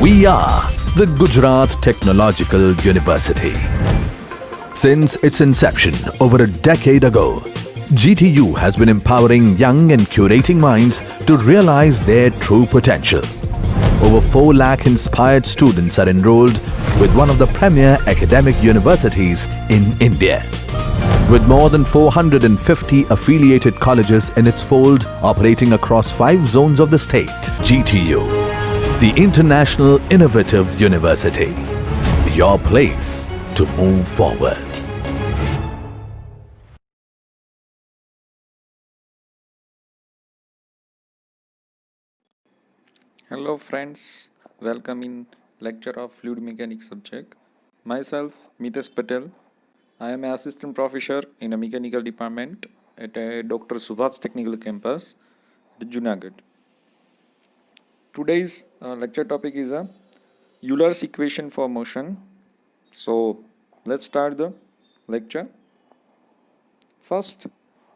We are the Gujarat Technological University. Since its inception over a decade ago, GTU has been empowering young and curating minds to realize their true potential. Over 4 lakh inspired students are enrolled with one of the premier academic universities in India. With more than 450 affiliated colleges in its fold operating across 5 zones of the state, GTU, the International Innovative University, your place to move forward. Hello friends, welcome in lecture of fluid mechanics subject. Myself Mitesh Patel. I am an assistant professor in a mechanical department at Dr. Subhas Technical Campus, Junagadh. Today's lecture topic is a Euler's equation for motion. So let's start the lecture. First,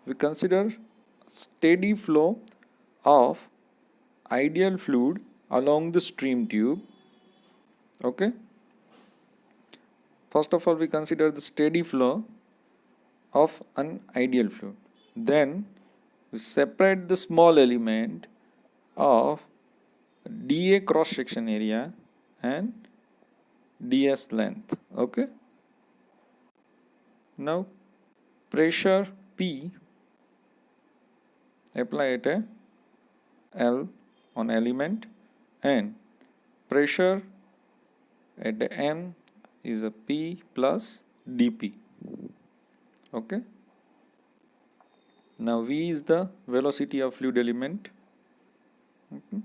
we consider steady flow of ideal fluid along the stream tube. Okay. First of all, we consider the steady flow of an ideal fluid. Then we separate the small element of dA cross section area and ds length. Okay. Now pressure P apply at a L on element and pressure at the M is a P plus dP. Okay. Now V is the velocity of fluid element. Okay.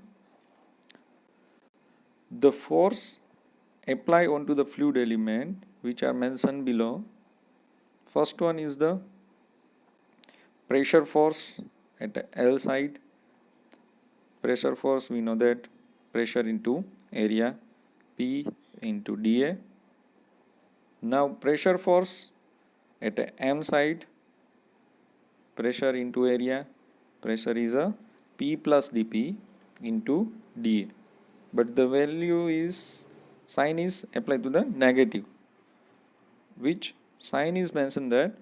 The force apply onto the fluid element which are mentioned below. First one is the pressure force at the L side. Pressure force, we know that pressure into area, P into dA. Now pressure force at the M side, pressure into area, pressure is a P plus dP into dA. But the value is, sign is applied to the negative, which sign is mentioned that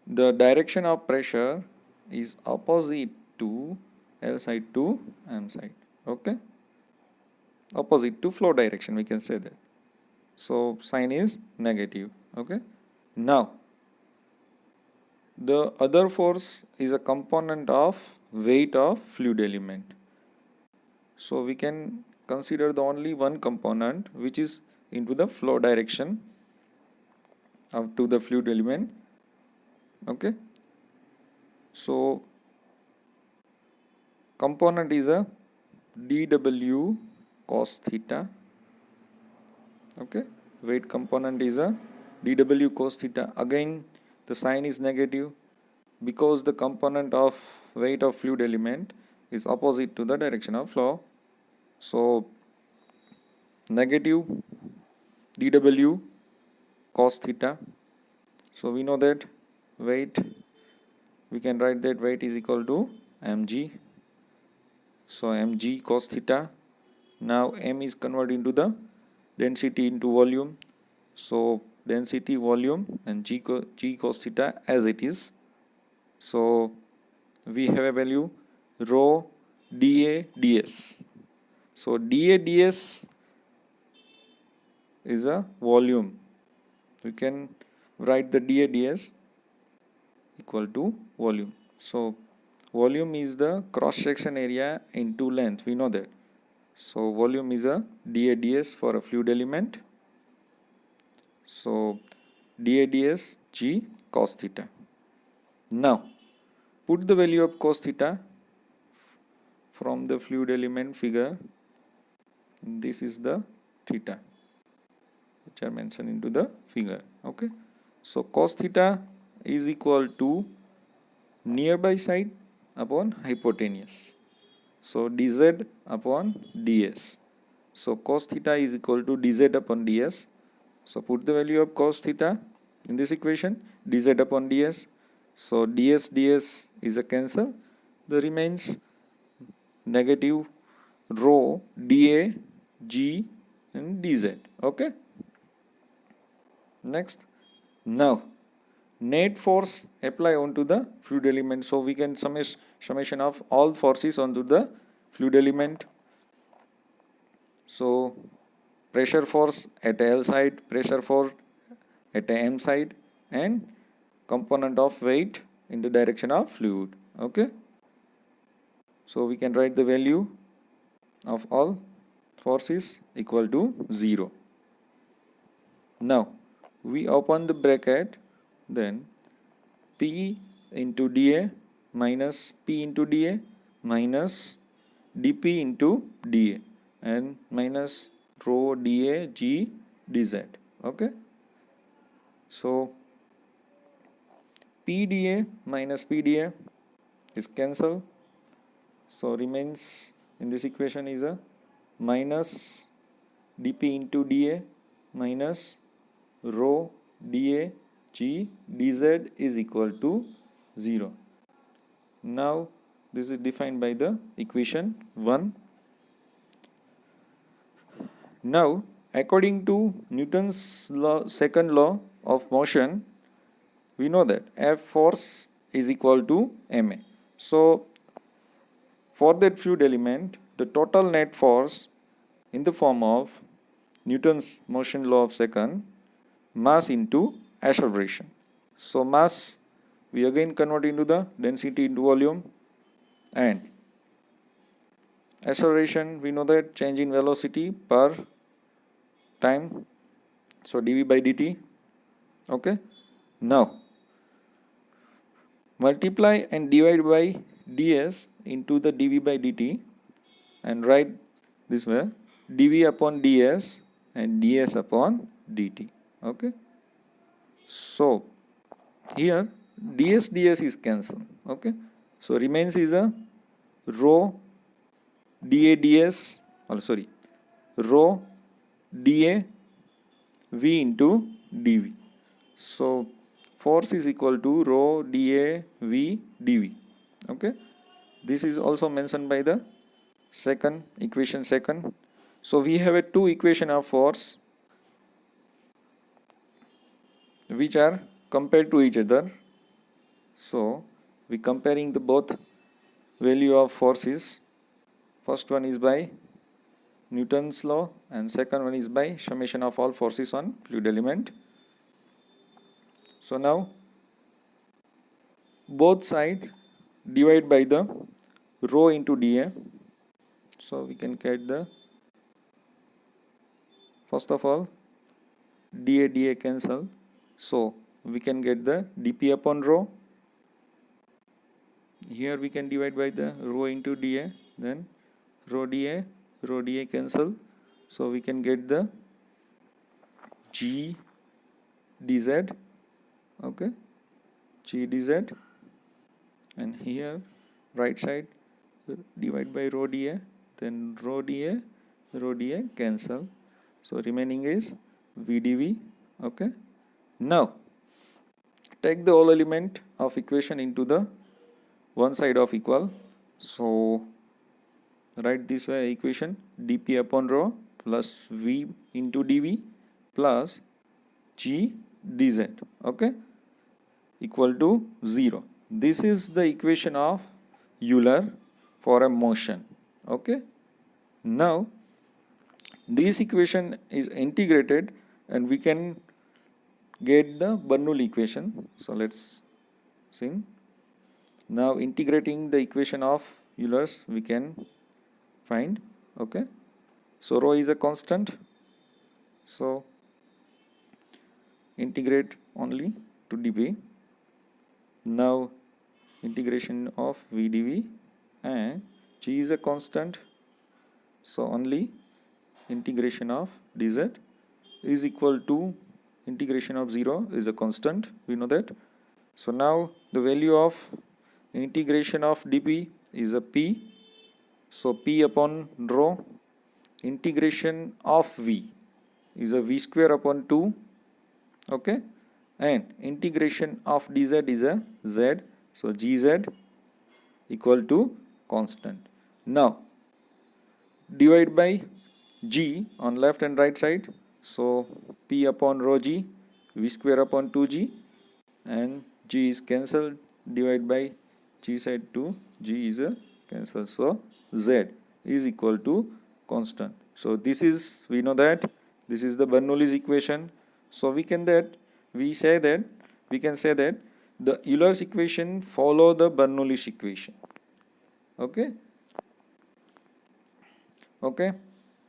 the direction of pressure is opposite to L side to M side. Okay. Opposite to flow direction, we can say that. So sign is negative. Okay. Now the other force is a component of weight of fluid element. So we can consider the only one component which is into the flow direction of to the fluid element. Okay. So component is a dW cos theta. Okay. Weight component is a dW cos theta. Again the sign is negative because the component of weight of fluid element is opposite to the direction of flow. So negative dW cos theta. So we know that weight, we can write that weight is equal to mg. So mg cos theta. Now m is converted into the density into volume. So density, volume, and g cos theta as it is. So we have a value rho dA ds. So dA ds is a volume. We can write the dA ds equal to volume. So volume is the cross section area into length, we know that. So volume is a dA ds for a fluid element. So dA ds g cos theta. Now put the value of cos theta from the fluid element figure. This is the theta which are mentioned into the figure. Okay. So cos theta is equal to nearby side upon hypotenuse. So dz upon ds. So cos theta is equal to dz upon ds. So put the value of cos theta in this equation, dz upon ds. So ds is a cancel. The remains negative rho dA, G and dz. Okay. Next, now net force apply onto the fluid element. So we can summation of all forces onto the fluid element. So pressure force at L side, pressure force at M side, and component of weight in the direction of fluid. Okay. So we can write the value of all forces equal to 0. Now we open the bracket, then P into dA minus P into dA minus dP into dA and minus rho dA G dz. Okay. So PdA minus PdA is cancelled. So remains in this equation is a minus dP into dA minus rho dA G dz is equal to 0. Now this is defined by the equation 1. Now according to Newton's second law of motion, we know that F force is equal to ma. So for that fluid element, the total net force in the form of Newton's motion law of second, mass into acceleration. So mass we again convert into the density into volume, and acceleration we know that change in velocity per time, so dv by dt. Okay. Now multiply and divide by ds into the dv by dt and write this way dv upon ds and ds upon dt. Okay. So here ds is cancelled. Okay. So remains is a rho dA ds, rho dA v into dv. So force is equal to rho dA v dv. Okay. This is also mentioned by the second equation second. So we have a two equation of force which are compared to each other. So we comparing the both value of forces. First one is by Newton's law and second one is by summation of all forces on fluid element. So now both side divide by the rho into dA. So we can get the first of all dA cancel. So we can get the dP upon rho. Here we can divide by the rho into dA, then rho dA cancel. So we can get the G dz. Okay, G dz, and here right side divide by rho dA, then rho dA cancel. So remaining is v dv. Okay. Now take the whole element of equation into the one side of equal. So write this way equation dP upon rho plus v into dv plus G dz. Okay, equal to 0. This is the equation of Euler for a motion. Okay. Now this equation is integrated and we can get the Bernoulli equation. So let's see. Now integrating the equation of Euler's we can find. Okay. So rho is a constant. So integrate only to dv. Now integration of v dv, and G is a constant. So only integration of dz is equal to integration of 0 is a constant. We know that. So now the value of integration of dp is a p. So p upon rho, integration of v is a v square upon 2. Okay, and integration of dz is a z. So gz equal to constant. Now divide by g on left and right side. So p upon rho g, v square upon 2g, and g is cancelled. Divide by g side 2, g is a cancel. So z is equal to constant. So this is, we know that this is the Bernoulli's equation. So we can say that the Euler's equation follow the Bernoulli's equation. Okay. Okay.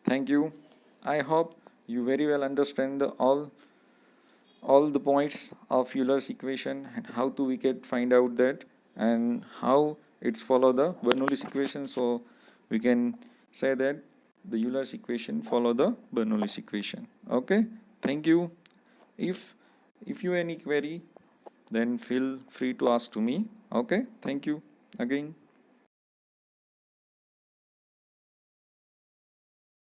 Thank you. I hope you very well understand all the points of Euler's equation and how to we can find out that and how it's follow the Bernoulli's equation. So we can say that the Euler's equation follow the Bernoulli's equation. Okay. Thank you. If you any query, then feel free to ask to me. Okay. Thank you again.